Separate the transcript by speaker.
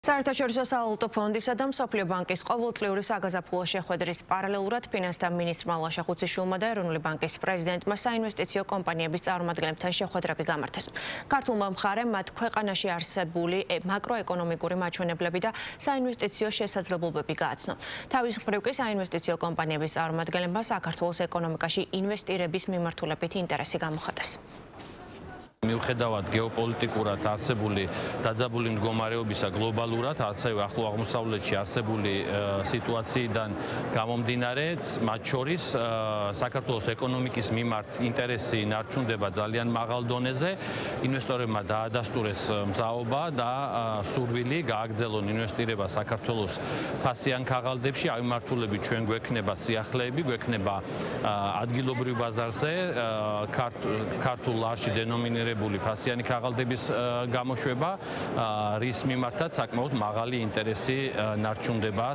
Speaker 1: საერთაშორისო სავალუტო ფონდისა და მსოფლიო ბანკის ყოველწლიური საგაზაფხულო შეხვედრის პარალელურად ფინანსთა მინისტრმა ლაშა ხუციშვილმა და ეროვნული ბანკის პრეზიდენტმა საინვესტიციო კომპანიების წარმომადგენლებთან შეხვედრები გამართეს. ქართულმა მხარემ მათ ქვეყანაში არსებული მაკროეკონომიკური მაჩვენებლები და საინვესტიციო შესაძლებლობები გააცნო. თავის მხრივ კი საინვესტიციო კომპანიების წარმომადგენლებმა საქართველოს ეკონომიკაში ინვესტირების მიმართულებით ინტერესი გამოხატეს.
Speaker 2: მიუხედავად გეოპოლიტიკურად არსებული დაძაბული მდგომარეობისა გლობალურად, ასევე ახლო აღმოსავლეთში არსებული სიტუაციიდან გამომდინარე, მათ შორის საქართველოს ეკონომიკის მიმართ ინტერესი ნარჩუნდება ძალიან მაღალ დონეზე. ინვესტორებმა დაადასტურეს მზაობა და სურვილი გააგრძელონ ინვესტირება საქართველოს ფასიან ქაღალდებში, ამ მიმართულებით ჩვენ გვექნება სიახლეები, გვექნება ადგილობრივ ბაზარზე ქართულ ლარში დენომინირებული ფასიანი ქაღალდების გამოშვება, რის მიმართაც საკმაოდ მაღალი ინტერესი ნარჩუნდება.